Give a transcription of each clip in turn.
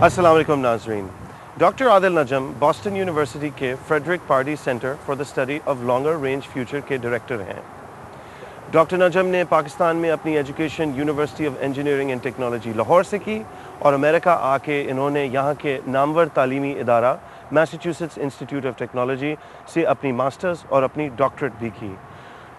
अस्सलाम वालेकुम नाज़रीन। Doctor Adil Najam Boston University के Frederick Pardee Center for the Study of Longer Range Future के डायरेक्टर हैं। डॉक्टर नजम ने पाकिस्तान में अपनी education university of engineering and technology Lahore से की और अमेरिका आके इन्होंने यहाँ के नामवर तालीमी इदारा मैसाचुसेट्स इंस्टीट्यूट ऑफ टेक्नोलॉजी से अपनी मास्टर्स और अपनी डॉक्टरेट भी की।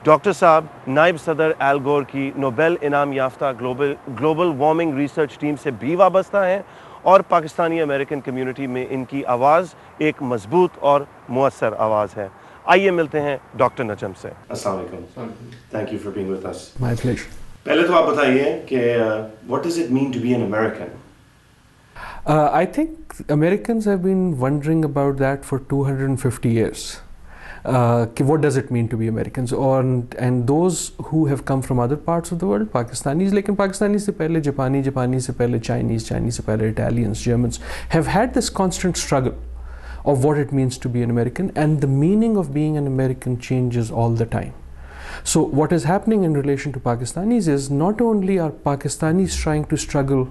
डॉक्टर साहब नायब सदर एल गोर की नोबेल इनाम याफ्ता ग्लोबल वार्मिंग रिसर्च टीम से भी वाबस्ता हैं और पाकिस्तानी अमेरिकन कम्युनिटी में इनकी आवाज़ एक मजबूत और मुअस्सर आवाज़ है। आइए मिलते हैं डॉक्टर नजम से। अस्सलाम वालेकुम, thank you for being with us. My pleasure. पहले तो आप बताइए कि what does it mean to be an American? I think Americans have been wondering about that for 250 years. What does it mean to be Americans? And those who have come from other parts of the world, Pakistanis, लेकिन Pakistanis से पहले Japani से पहले Chinese से पहले Italians, Germans, have had this constant struggle of what it means to be an American, and the meaning of being an American changes all the time. So what is happening in relation to Pakistanis is not only are Pakistanis trying to struggle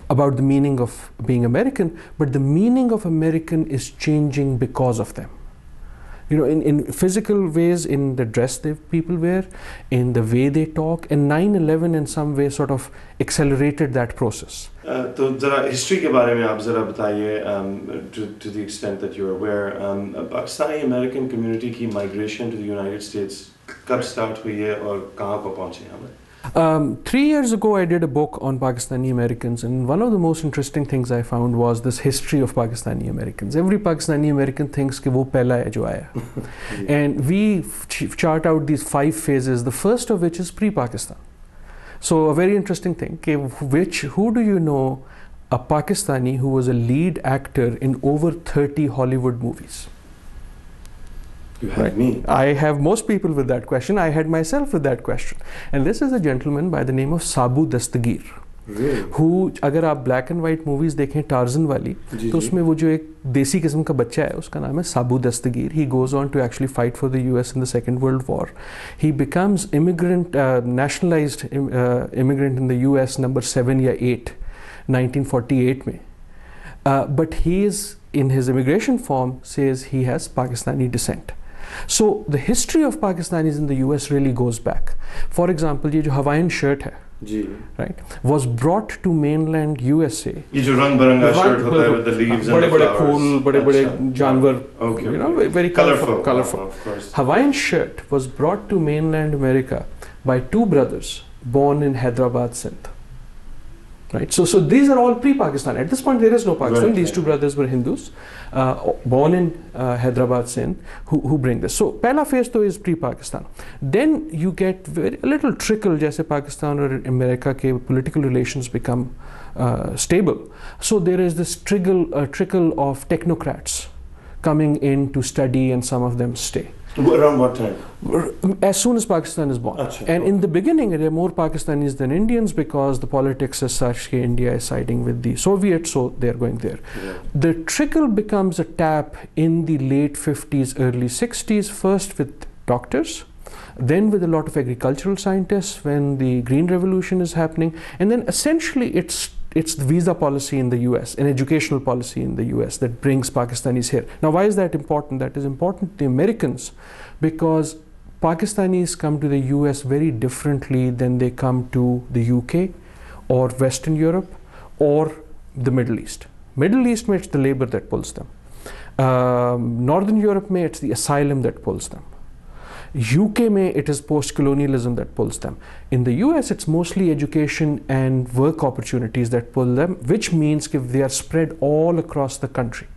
about the meaning of being American, but the meaning of American is changing because of them. You know, in physical ways, in the dress people wear, in the way they talk, and 9/11 in some way sort of accelerated that process. तो ज़रा history के बारे में आप ज़रा बताइए, to the extent that you're aware, Pakistani American community की migration to the United States कब स्टार्ट हुई है और कहाँ को पहुँचे हमें? 3 years ago I did a book on Pakistani Americans, and one of the most interesting things I found was this history of Pakistani Americans. Every Pakistani American thinks कि वो पहला है जो आया. And we chart out these 5 phases, the first of which is pre-Pakistan. So a very interesting thing, who do you know a Pakistani who was a lead actor in over 30 Hollywood movies? You had me. I have most people with that question. I had myself with that question. And this is a gentleman by the name of Sabu Dastagir. Really? Who, अगर आप black and white movies देखें torsion वाली, तो उसमें वो जो एक देसी किस्म का बच्चा है उसका नाम है साबू दस्तगीर. He goes on to actually fight for the US in the Second World War. He becomes nationalized immigrant in the US number 7 या 8, 1948 में. But he is, in his immigration form, says he has Pakistani descent. So the history of Pakistanis in the US really goes back. For example, ये जो Hawaiian shirt है, right, was brought to mainland USA. ये जो रंग बिरंगा shirt होता है with the leaves and the flowers. बड़े फूल, बड़े जानवर, okay, you know, very colorful. Of course. Hawaiian shirt was brought to mainland America by 2 brothers born in Hyderabad, Sindh. Right, so these are all pre-Pakistan. At this point, there is no Pakistan. Right, these 2 brothers were Hindus, born in Hyderabad, Sindh, who bring this. So, पहला phase तो is pre-Pakistan. Then you get a little trickle, जैसे पाकिस्तान और America के political relations become stable. So there is this trickle of technocrats coming in to study, and some of them stay. Around what time? As soon as Pakistan is born. Achha. And in the beginning, there are more Pakistanis than Indians because the politics is such that India is siding with the Soviets, so they are going there. Yeah. The trickle becomes a tap in the late 50s, early 60s, first with doctors, then with a lot of agricultural scientists when the Green Revolution is happening, and then essentially it's the visa policy in the US, an educational policy in the US that brings Pakistanis here. Now, why is that important? That is important to the Americans because Pakistanis come to the US very differently than they come to the UK or Western Europe or the Middle East. Middle East में it's the labor that pulls them. Northern Europe में it's the asylum that pulls them. UK में it is post-colonialism that pulls them. In the US it's mostly education and work opportunities that pull them, which means that they are spread all across the country.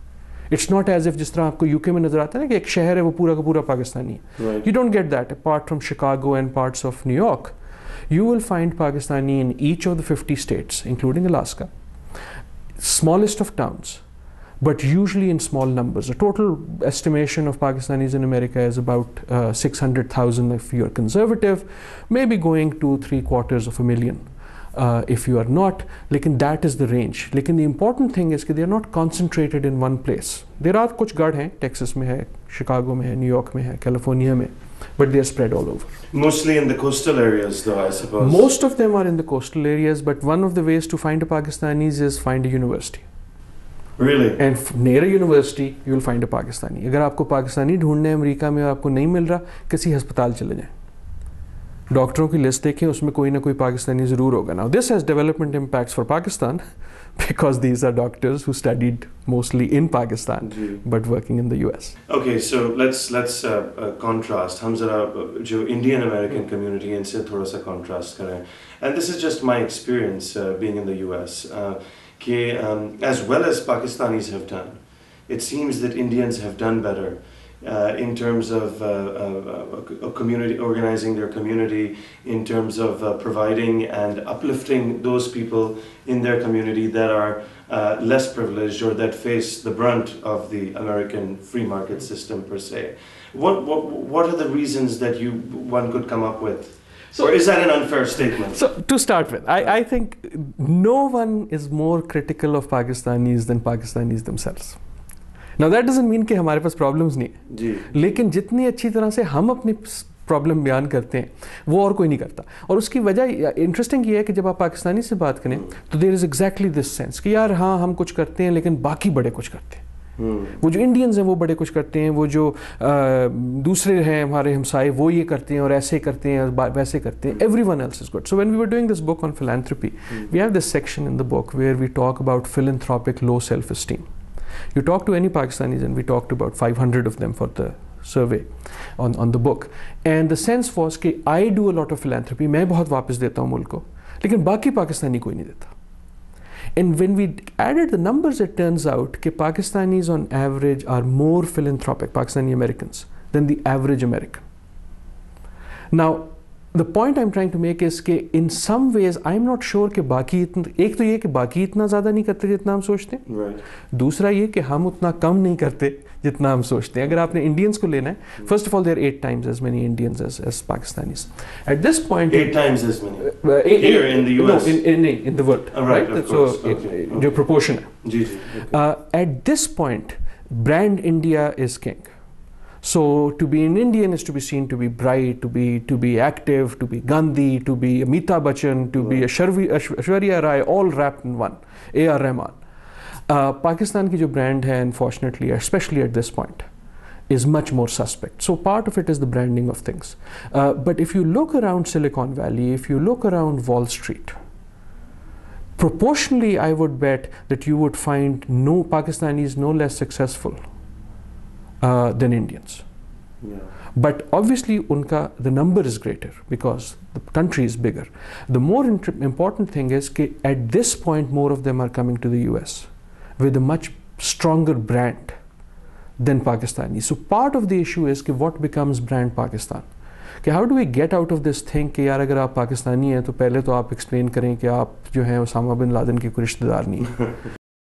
It's not as if जिस तरह आपको UK में नजर आता है ना कि एक शहर है वो पूरा का पूरा पाकिस्तानी है. Right. You don't get that. Apart from Chicago and parts of New York, you will find Pakistani in each of the 50 states, including Alaska. Smallest of towns, but usually in small numbers. The total estimation of Pakistanis in America is about 600,000 if you're conservative, maybe going to 750,000 if you are not. Lekin that is the range. Lekin the important thing is that they are not concentrated in one place. There are kuch gad hain, Texas mein hai, Chicago mein hai, New York mein hai, California mein, but they are spread all over. Mostly in the coastal areas though, I suppose. Most of them are in the coastal areas, but one of the ways to find a Pakistanis is find a university. Really? And near a university you will find a Pakistani. अगर आपको पाकिस्तानी ढूंढने हैं America में और आपको नहीं मिल रहा, किसी अस्पताल चले जाएं, डॉक्टरों की लिस्ट देखें, उसमें कोई ना कोई पाकिस्तानी ज़रूर होगा. Now this has development impacts for Pakistan because these are doctors who studied mostly in Pakistan but working in the US. Okay, so let's contrast. हम जरा जो Indian American community है इनसे थोड़ा सा contrast करें. And this is just my experience being in the US. कि as well as Pakistanis have done, it seems that Indians have done better in terms of a community, organizing their community, in terms of providing and uplifting those people in their community that are less privileged or that face the brunt of the American free market system per se. What are the reasons that one could come up with? Or is that an unfair statement? So to start with, I think no one is more critical of Pakistanis than Pakistanis themselves. Now that doesn't mean कि हमारे पास problems नहीं है जी, लेकिन जितनी अच्छी तरह से हम अपनी प्रॉब्लम बयान करते हैं वो और कोई नहीं करता. और उसकी वजह इंटरेस्टिंग ये है कि जब आप पाकिस्तानी से बात करें तो there is exactly this sense कि यार हाँ हम कुछ करते हैं लेकिन बाकी बड़े कुछ करते हैं. वो जो इंडियंस हैं वो बड़े कुछ करते हैं, वो जो दूसरे हैं हमारे हमसाए वो ये करते हैं और ऐसे करते हैं और वैसे करते हैं. Everyone else is good. So when we were doing this book on philanthropy, we have this section in the book where we talk about philanthropic low self-esteem. You talk to any Pakistanis, and we talked to about 500 of them for the survey on the book, and the sense was कि I do a lot of philanthropy, मैं बहुत वापस देता हूँ मुल्क को, लेकिन बाकी पाकिस्तानी कोई नहीं देता. And when we added the numbers, it turns out कि Pakistanis on average are more philanthropic, Pakistani Americans, than the average American. Now the point I'm trying to make is कि in some ways I'm not sure कि बाकी एक तो ये कि बाकी इतना ज़्यादा नहीं करते जितना हम सोचते हैं, right. दूसरा ये कि हम उतना कम नहीं करते जितना हम सोचते हैं. अगर आपने इंडियंस को लेना है, first of all there are 8 times as many Indians as Pakistanis. At this point 8 times as many here in the US? No, in the world, right? So जो proportion है. जी जी. At this point brand India is king. So to be an Indian is to be seen to be bright, to be active, to be Gandhi, to be Amitabh Bachchan, to be Aishwarya Rai, all wrapped in one. A.R. Rahman. Pakistan की जो brand है, unfortunately, especially at this point, is much more suspect. So part of it is the branding of things. But if you look around Silicon Valley, if you look around Wall Street, proportionally I would bet that you would find no Pakistanis no less successful than Indians. Yeah. But obviously the number is greater because the country is bigger. The more important thing is that at this point more of them are coming to the US with a much stronger brand than Pakistani. So part of the issue is कि what becomes brand Pakistan? कि how do we get out of this thing कि यार अगर आप पाकिस्तानी हैं तो पहले तो आप एक्सप्लेन करें कि आप जो हैं ओसामा बिन लादेन के कोई रिश्तेदार नहीं हैं.